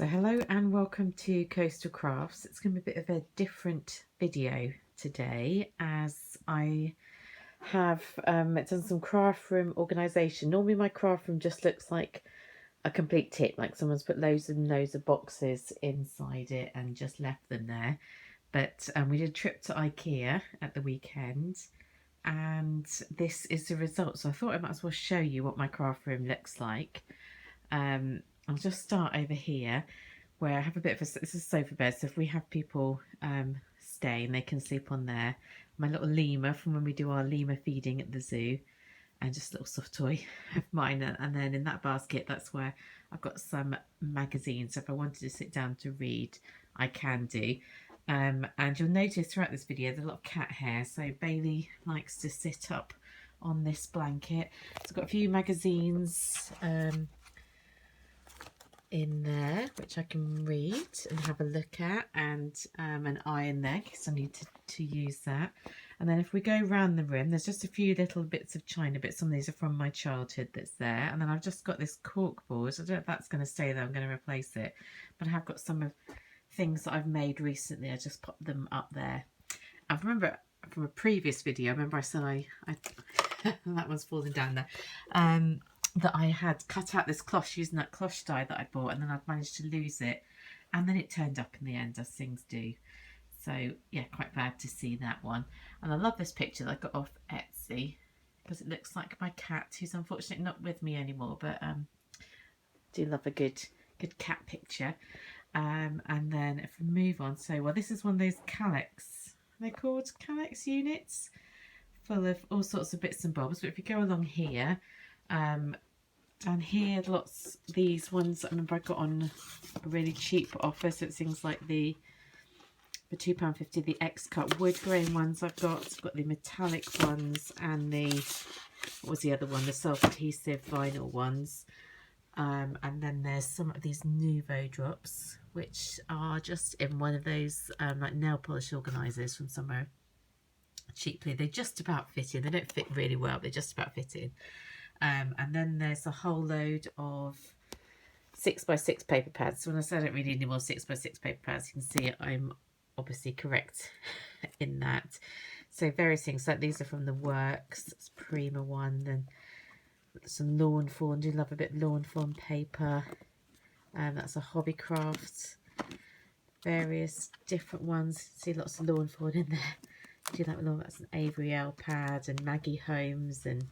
So hello and welcome to Coastal Crafts. It's going to be a bit of a different video today as I have done some craft room organisation. Normally my craft room just looks like a complete tip, like someone's put loads and loads of boxes inside it and just left them there. But we did a trip to IKEA at the weekend and this is the result. So I thought I might as well show you what my craft room looks like. I'll just start over here where I have a bit of a, this is a sofa bed, so if we have people staying, they can sleep on there. My little lemur from when we do our lemur feeding at the zoo, and just a little soft toy of mine. And then in that basket, that's where I've got some magazines. So if I wanted to sit down to read, I can do. And you'll notice throughout this video there's a lot of cat hair, so Bailey likes to sit up on this blanket. So I've got a few magazines in there which I can read and have a look at, and an eye in there in case I need to use that. And then if we go around the room, there's just a few little bits of china bits. Some of these are from my childhood that's there. And then I've just got this cork board. I don't know if that's going to stay there. I'm going to replace it. But I have got some of things that I've made recently. I just popped them up there. I remember from a previous video, I remember I said I that one's falling down there. That I had cut out this cloth using that cloth die that I bought, and then I'd managed to lose it, and then it turned up in the end, as things do. So yeah, quite glad to see that one. And I love this picture that I got off Etsy because it looks like my cat, who's unfortunately not with me anymore, but do love a good cat picture. And then if we move on, so well, this is one of those Kallax, they're called Kallax units, full of all sorts of bits and bobs. But if you go along here, down here, lots these ones I remember I got on a really cheap offer. So it's things like the for £2.50 the X-Cut wood grain ones I've got the metallic ones, and the, what was the other one, the self-adhesive vinyl ones. And then there's some of these Nuvo drops, which are just in one of those like nail polish organisers from somewhere cheaply. They just about fit in. They don't fit really well, they just about fit in. And then there's a whole load of 6x6 paper pads. So when I say I don't really need any more 6x6 paper pads, you can see it, I'm obviously correct in that. So various things, like these are from the Works, that's Prima one, then some lawn fawn, do love a bit of lawn fawn paper. That's a Hobbycraft, various different ones, see lots of lawn fawn in there. Do that with, that's an Avery L pad, and Maggie Holmes, and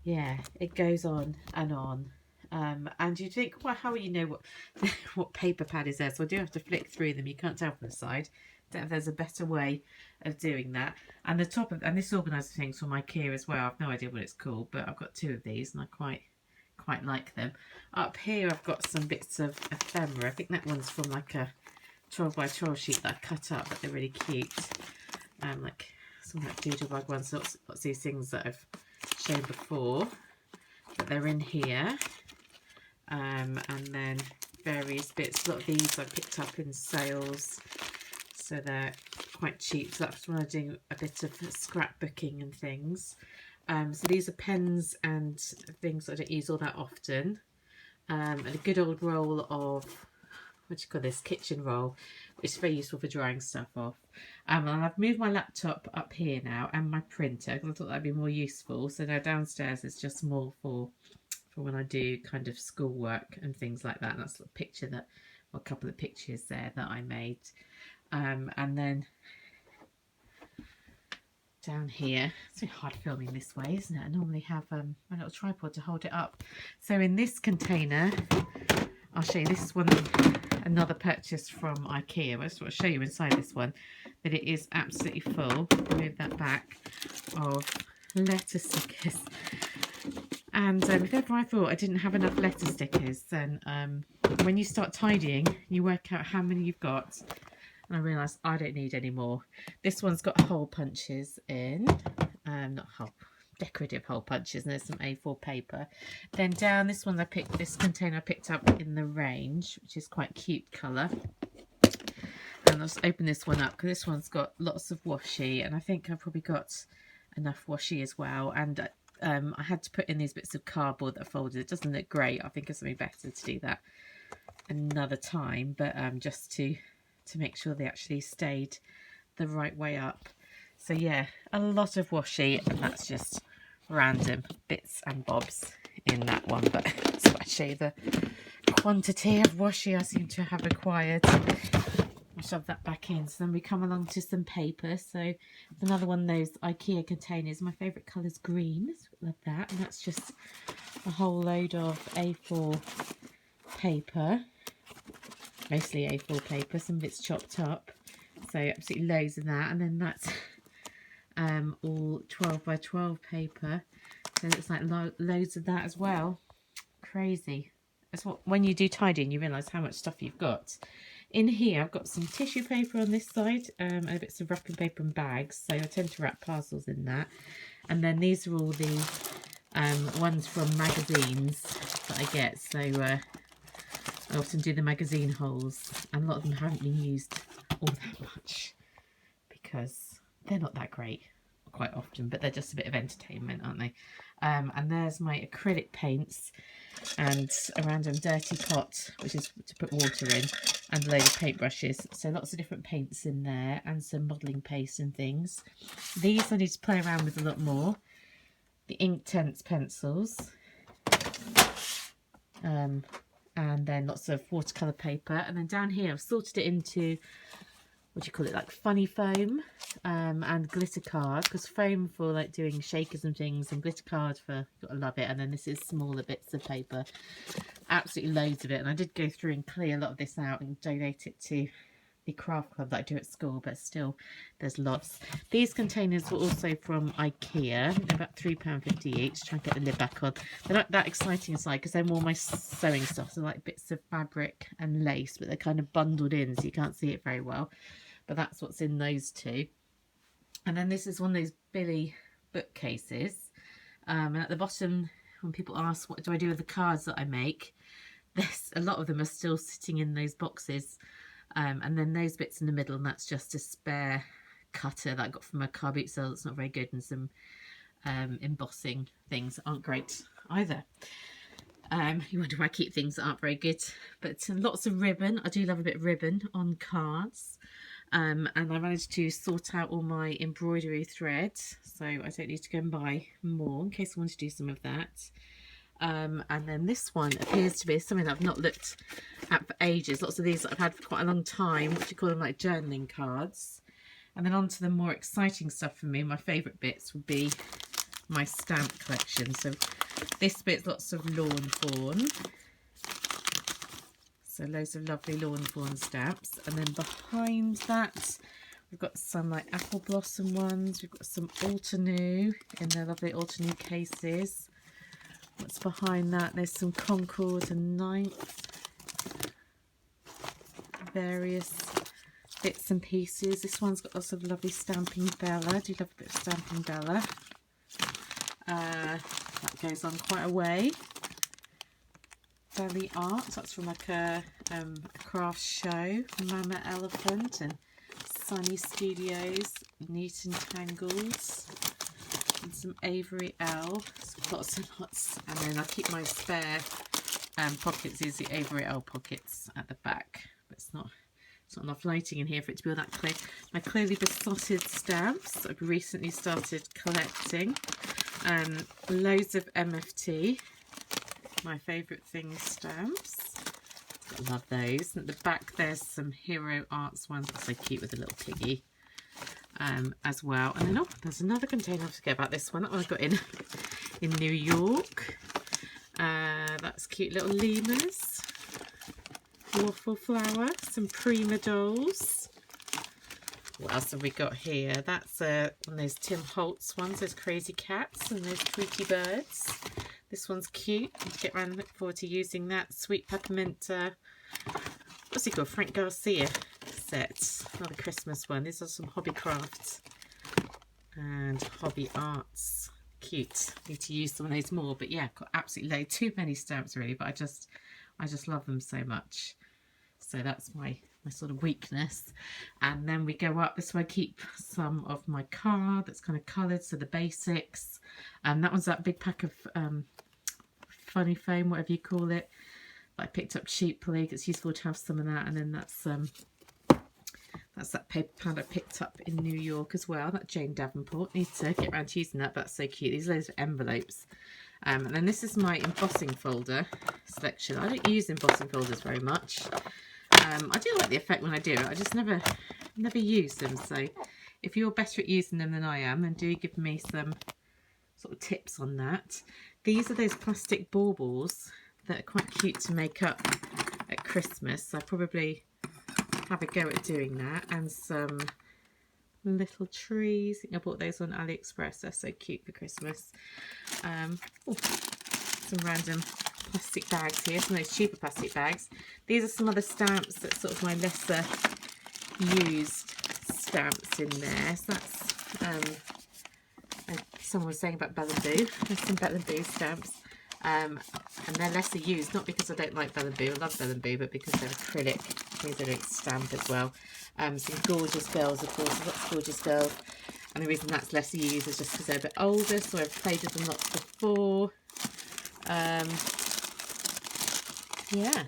yeah, it goes on and on. And you think, well, how will you know what paper pad is there? So I do have to flick through them. You can't tell from the side. Don't know if there's a better way of doing that. And the top of, and this organiser thing's from IKEA as well. I've no idea what it's called, but I've got two of these and I quite like them. Up here I've got some bits of ephemera. I think that one's from like a 12x12 sheet that I cut up, but they're really cute. Like some like doodlebug ones. Lots of these things that I've shown before, but they're in here. And then various bits. A lot of these I picked up in sales, so they're quite cheap. So that's when I do a bit of scrapbooking and things. So these are pens and things I don't use all that often. And a good old roll of, what do you call this, kitchen roll, which is very useful for drying stuff off. And I've moved my laptop up here now, and my printer, because I thought that'd be more useful. So now downstairs it's just more for when I do kind of schoolwork and things like that. And that's a picture that, well, a couple of pictures there that I made. And then down here, it's really hard filming this way, isn't it? I normally have my little tripod to hold it up. So in this container, I'll show you, this is one, another purchase from IKEA. I just want to show you inside this one that it is absolutely full. Move that back, of letter stickers. And if ever I thought I didn't have enough letter stickers, then when you start tidying, you work out how many you've got. And I realised I don't need any more. This one's got hole punches in, not hole, decorative hole punches, and there's some A4 paper. Then down this one, this container I picked up in the Range, which is quite cute colour. And I'll just open this one up because this one's got lots of washi, and I think I've probably got enough washi as well. And I had to put in these bits of cardboard that I folded. It doesn't look great. I think it's something better to do that another time, but just to make sure they actually stayed the right way up. So yeah, a lot of washi, and that's just random bits and bobs in that one, but so I show you the quantity of washi I seem to have acquired. I'll shove that back in. So then we come along to some paper. So another one of those IKEA containers. My favourite colour is green. Love that. And that's just a whole load of A4 paper. Mostly A4 paper. Some of it's chopped up. So absolutely loads of that. And then that's all 12 by 12 paper. So it's like loads of that as well. Crazy. That's what, when you do tidying, you realise how much stuff you've got. In here, I've got some tissue paper on this side, and bits of wrapping paper and bags. So I tend to wrap parcels in that. And then these are all the ones from magazines that I get. So I often do the magazine holes, and a lot of them haven't been used all that much because they're not that great quite often, but they're just a bit of entertainment, aren't they? And there's my acrylic paints and a random dirty pot, which is to put water in, and a load of paintbrushes. So lots of different paints in there and some modelling paste and things. These I need to play around with a lot more. The Inktense pencils. And then lots of watercolour paper. And then down here I've sorted it into, what do you call it, like funny foam and glitter card, because foam for like doing shakers and things, and glitter card for, gotta love it. And then this is smaller bits of paper, absolutely loads of it. And I did go through and clear a lot of this out and donate it to the craft club that I do at school, but still there's lots. These containers were also from IKEA. They're about £3.50 each. Try and get the lid back on. They're not that exciting inside because they're more my sewing stuff, so like bits of fabric and lace, but they're kind of bundled in so you can't see it very well. But that's what's in those two. And then this is one of those Billy bookcases. And at the bottom, when people ask what do I do with the cards that I make, there's a lot of them are still sitting in those boxes. And then those bits in the middle, and that's just a spare cutter that I got from a car boot sale that's not very good, and some embossing things that aren't great either. You wonder why I keep things that aren't very good. But lots of ribbon. I do love a bit of ribbon on cards. And I managed to sort out all my embroidery thread, so I don't need to go and buy more in case I want to do some of that. And then this one appears to be something that I've not looked at for ages. Lots of these that I've had for quite a long time. What do you call them? Like journaling cards. And then on to the more exciting stuff for me. My favourite bits would be my stamp collection. So this bit's lots of lawn fawn. So loads of lovely lawn fawn stamps. And then behind that, we've got some like apple blossom ones. We've got some Altenew in their lovely Altenew cases. What's behind that? There's some Concord and Ninth. Various bits and pieces. This one's got lots of lovely Stamping Bella. I do love a bit of Stamping Bella. That goes on quite a way. Belly art, that's from like a craft show. Mama Elephant and Sunny Studios, Neat and Tangled, and some Avery L. So lots and lots. And then I keep my spare pockets, these are the Avery L pockets at the back. But it's not enough lighting in here for it to be all that clear. My Clearly Besotted stamps I've recently started collecting. Loads of MFT. My favourite thing, stamps. I love those. And at the back there's some Hero Arts ones. That's so cute with a little piggy as well. And then there's another container. I forget about this one. That one I got in New York. That's cute little lemurs. Waffle flower. Some Prima dolls. What else have we got here? That's one of those Tim Holtz ones. Those crazy cats and those Tweety birds. This one's cute. I get around and look forward to using that. Sweet Peppermint, what's it called? Frank Garcia set. Another Christmas one. These are some Hobby Crafts and Hobby Arts. Cute. Need to use some of those more. But yeah, got absolutely too many stamps really, but I just love them so much. So that's my sort of weakness. And then we go up. This way I keep some of my card that's kind of coloured, so the basics. That one's that big pack of funny foam, whatever you call it. I picked up cheaply. It's useful to have some of that. And then that's that paper pad I picked up in New York as well. That Jane Davenport. Need to get around to using that, but that's so cute. These are loads of envelopes. And then this is my embossing folder selection. I don't use embossing folders very much. I do like the effect when I do it. I just never use them. So if you're better at using them than I am, then do give me some sort of tips on that. These are those plastic baubles that are quite cute to make up at Christmas. So I probably have a go at doing that. And some little trees. I think I bought those on AliExpress. They're so cute for Christmas. Some random plastic bags here, some of those cheaper plastic bags. These are some other stamps that's sort of my lesser used stamps in there. So that's someone was saying about Belle and Boo. There's some Belle and Boo stamps. And they're lesser used, not because I don't like Belle and Boo, I love Belle and Boo, but because they're acrylic. These are a stamp as well. Some Gorgeous Girls, of course, lots of Gorgeous Girls. And the reason that's lesser used is just because they're a bit older, so I've played with them lots before. Yeah,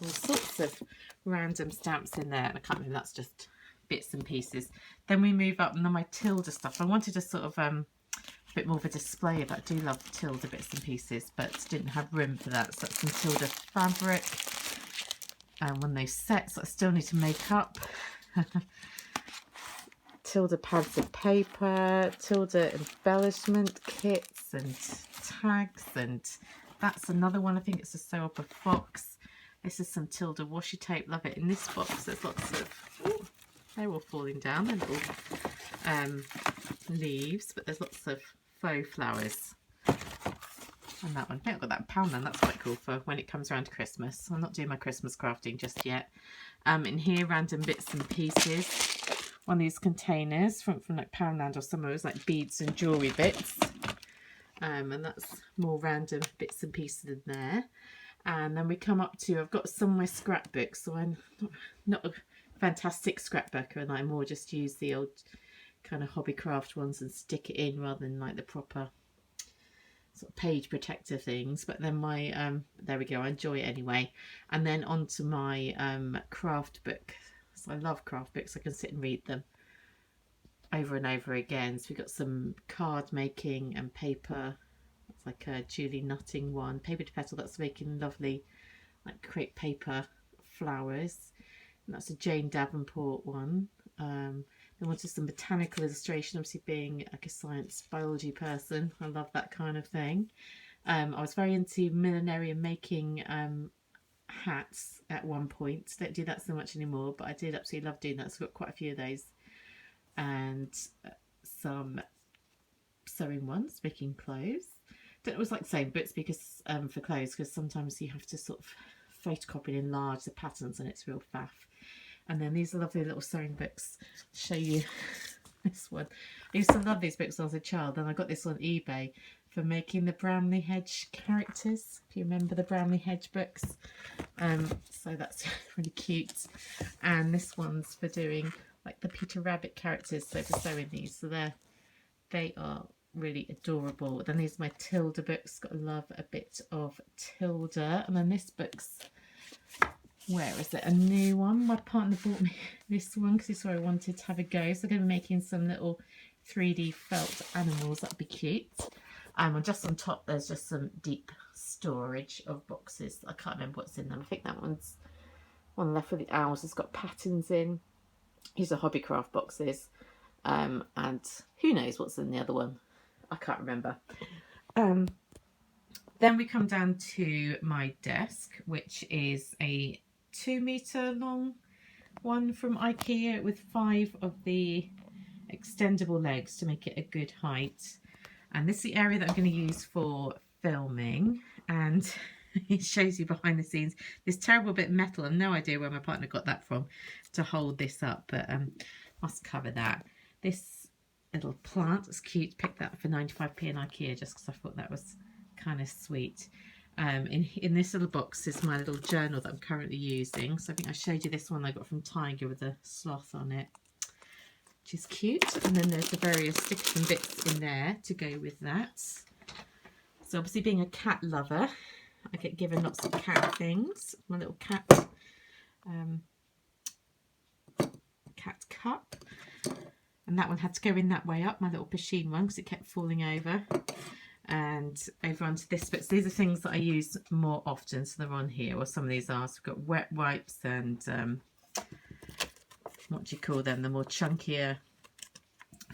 all sorts of random stamps in there. And I can't remember, that's just bits and pieces. Then we move up, and then my Tilda stuff. I wanted to sort of a bit more of a display of that. I do love Tilda bits and pieces, but didn't have room for that. So that's some Tilda fabric. And one of those sets that I still need to make up. Tilda pads of paper, Tilda embellishment kits and tags, and that's another one. I think it's a Sew Up a Fox. This is some Tilda washi tape. Love it. In this box there's lots of, they're all falling down, they're little leaves, but there's lots of faux flowers. And that one, I think I've got that Poundland. That's quite cool for when it comes around to Christmas. I'm not doing my Christmas crafting just yet. In here, random bits and pieces. One of these containers from like Poundland or somewhere, it's like beads and jewellery bits. And that's more random bits and pieces in there. And then we come up to, I've got some of my scrapbooks, so I'm not a fantastic scrapbooker, and I more just use the old kind of Hobbycraft ones and stick it in rather than like the proper sort of page protector things. But then my there we go, I enjoy it anyway. And then onto my craft book. So I love craft books. I can sit and read them over and over again. So we've got some card making and paper. It's like a Julie Nutting one. Paper to Petal, that's making lovely like crepe paper flowers. And that's a Jane Davenport one. Then wanted some botanical illustration, obviously being like a science biology person. I love that kind of thing. I was very into millinery and making hats at one point. Don't do that so much anymore, but I did absolutely love doing that. So I've got quite a few of those. And some sewing ones, making clothes. Don't always like the same bits because for clothes, because sometimes you have to sort of photocopy and enlarge the patterns and it's real faff. And then these are lovely little sewing books. I'll show you this one. I used to love these books when I was a child, and I got this on eBay for making the Bramley Hedge characters, if you remember the Bramley Hedge books. So that's really cute. And this one's for doing like the Peter Rabbit characters, so for sewing these. So they are really adorable. Then these are my Tilda books. Got to love a bit of Tilda. And then this book's, where is it? A new one. My partner bought me this one because he saw I wanted to have a go. So I'm going to be making some little 3D felt animals. That'd be cute. And just on top, there's just some deep storage of boxes. I can't remember what's in them. I think that one's one left with the owls. It's got patterns in. These are Hobbycraft boxes. And who knows what's in the other one. I can't remember. Then we come down to my desk, which is a 2-meter long one from IKEA with 5 of the extendable legs to make it a good height. And this is the area that I'm going to use for filming, and it shows you behind the scenes this terrible bit of metal. I have no idea where my partner got that from to hold this up, but must cover that. This little plant is cute. Picked that up for 95p in IKEA just because I thought that was kind of sweet. In this little box is my little journal that I'm currently using. So I think I showed you this one I got from Tiger with a sloth on it, which is cute. And then there's the various stickers and bits in there to go with that. So obviously being a cat lover, I get given lots of cat things. My little cat cup, and that one had to go in that way up, my little Pachine one, because it kept falling over. And over onto this bit. So these are things that I use more often, so they're on here, or some of these are. So we've got wet wipes and what do you call them, the more chunkier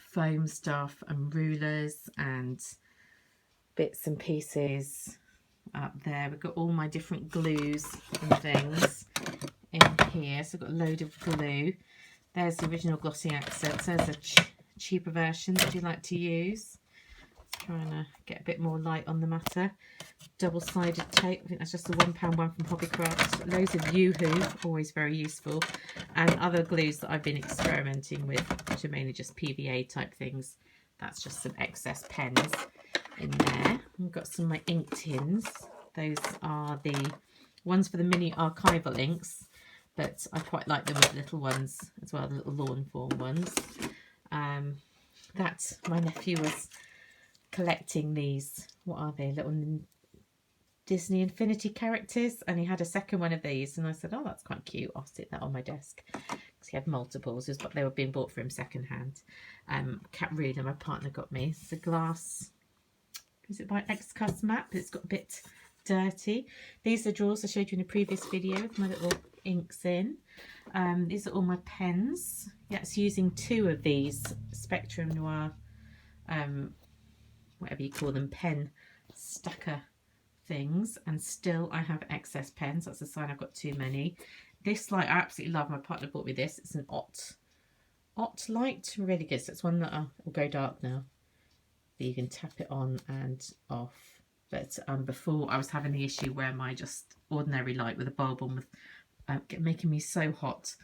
foam stuff, and rulers and bits and pieces up there. We've got all my different glues and things in here. So I've got a load of glue. There's the original glossy accents. There's a cheaper version that you like to use. Trying to get a bit more light on the matter. Double-sided tape, I think that's just the £1 one from Hobbycraft. Loads of Yoo-hoo, always very useful. And other glues that I've been experimenting with, which are mainly just PVA type things. That's just some excess pens in there. We've got some of my ink tins. Those are the ones for the mini archival inks, but I quite like them with little ones as well, the little lawn form ones. That my nephew was collecting these, what are they, little Disney Infinity characters, and he had a second one of these, and I said, oh, that's quite cute, I'll stick that on my desk, because he had multiples. It was, but they were being bought for him second hand. Cat ruler my partner got me. It's a glass, is it by X-Cus map? It's got a bit dirty. These are drawers I showed you in a previous video with my little inks in. These are all my pens. Yeah, it's using 2 of these Spectrum Noir whatever you call them, pen stacker things, and still I have excess pens. That's a sign I've got too many. This light I absolutely love. My partner bought me this. It's an Ott light, really good. So it's one that will go dark now. But you can tap it on and off. But before I was having the issue where my just ordinary light with a bulb on was making me so hot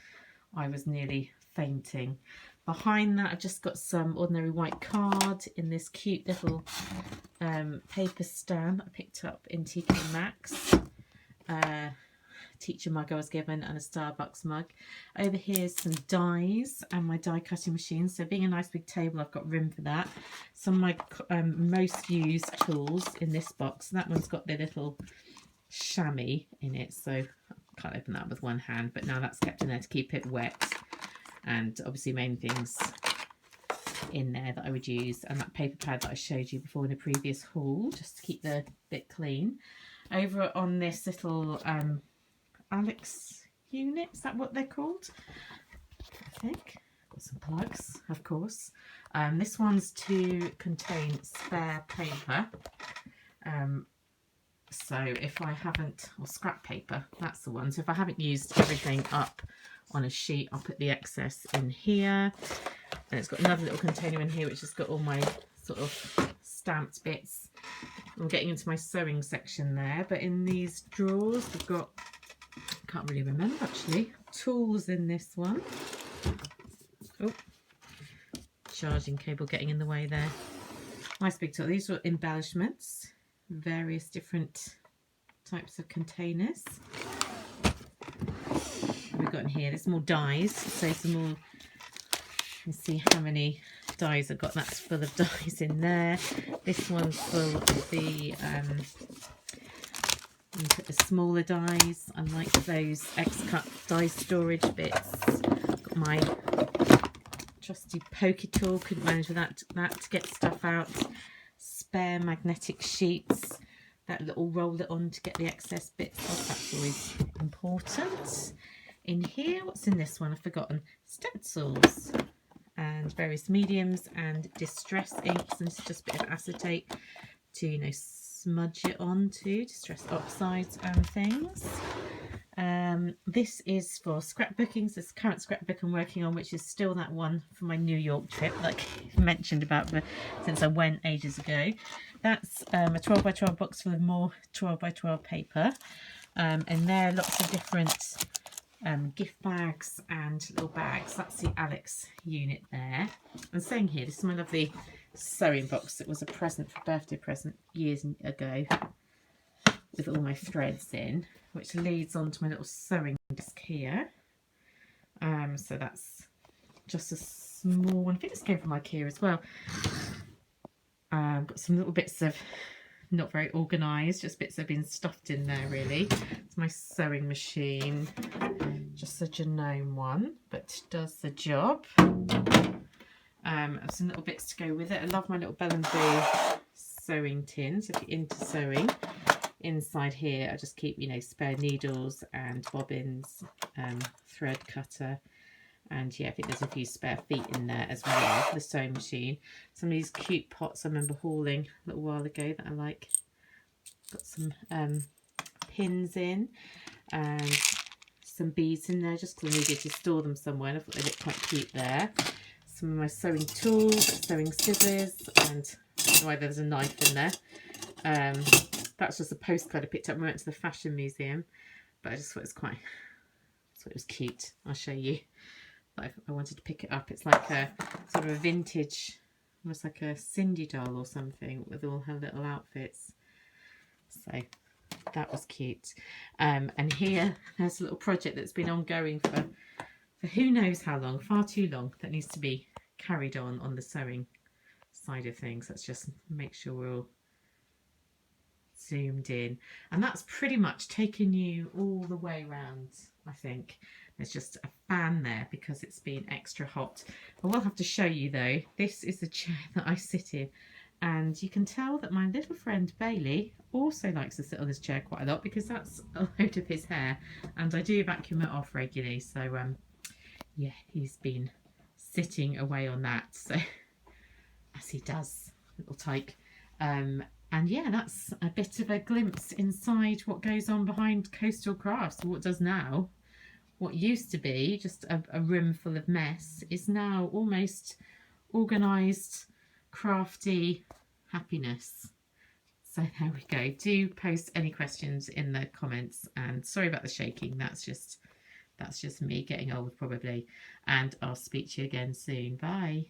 I was nearly fainting. Behind that, I've just got some ordinary white card in this cute little paper stand that I picked up in TK Maxx. Teacher mug I was given, and a Starbucks mug. Over here's some dies and my die cutting machine. So being a nice big table, I've got room for that. Some of my most used tools in this box. And that one's got the little chamois in it, so I can't open that with one hand, but now that's kept in there to keep it wet. And obviously main things in there that I would use, and that paper pad that I showed you before in a previous haul, just to keep the bit clean. Over on this little Alex unit, is that what they're called? I think. Got some plugs, of course. This one's to contain spare paper. So if I haven't, or scrap paper, that's the one. So if I haven't used everything up on a sheet, I'll put the excess in here. And it's got another little container in here which has got all my sort of stamped bits. I'm getting into my sewing section there, but in these drawers we've got, I can't really remember actually, tools in this one. Oh, charging cable getting in the way there. Nice big tool. These are embellishments, various different types of containers. We've got in here, there's more dies, so some more, you see how many dies I've got. That's full of dies in there. This one's full of the you put the smaller dies. I like those X-Cut die storage bits. Got my trusty pokey tool, couldn't manage without that to get stuff out. Spare magnetic sheets, that little roll it on to get the excess bits off, that's always important. In here, what's in this one? I've forgotten. Stencils and various mediums and distress inks, and it's just a bit of acetate to, you know, smudge it onto, distress oxides and things. This is for scrapbooking. So this current scrapbook I'm working on, which is still that one for my New York trip, like I mentioned about since I went ages ago. That's a 12 by 12 box full of more 12 by 12 paper, and there are lots of different gift bags and little bags. That's the Alex unit there. I'm saying here, this is my lovely sewing box that was a present, for birthday present years ago, with all my threads in, which leads on to my little sewing desk here. So that's just a small one. I think this came from IKEA as well. Got some little bits of not very organised, just bits have been stuffed in there really. It's my sewing machine, just a Janome one, but does the job. Some little bits to go with it. I love my little Belle and Boo sewing tin, so if you're into sewing, inside here I just keep, you know, spare needles and bobbins, thread cutter, and yeah, I think there's a few spare feet in there as well for the sewing machine. Some of these cute pots I remember hauling a little while ago that I like. Got some pins in and some beads in there just because I needed to store them somewhere, and I thought they looked quite cute there. Some of my sewing tools, sewing scissors, and I don't know why there's a knife in there. That's just a postcard I picked up when I went to the fashion museum, but I just thought it was quite, it was cute. I'll show you. But I wanted to pick it up. It's like a sort of a vintage, almost like a Cindy doll or something with all her little outfits. So that was cute. And here there's a little project that's been ongoing for who knows how long, far too long, that needs to be carried on the sewing side of things. Let's just make sure we're all zoomed in, and that's pretty much taken you all the way around. I think there's just a fan there because it's been extra hot. I will have to show you though, this is the chair that I sit in, and you can tell that my little friend Bailey also likes to sit on this chair quite a lot because that's a load of his hair, and I do vacuum it off regularly, so yeah, he's been sitting away on that, so as he does, little tyke. And yeah, that's a bit of a glimpse inside what goes on behind Coastal Crafts. What does now, what used to be just a room full of mess, is now almost organised, crafty happiness. So there we go. Do post any questions in the comments, and sorry about the shaking. That's just me getting old probably, and I'll speak to you again soon. Bye.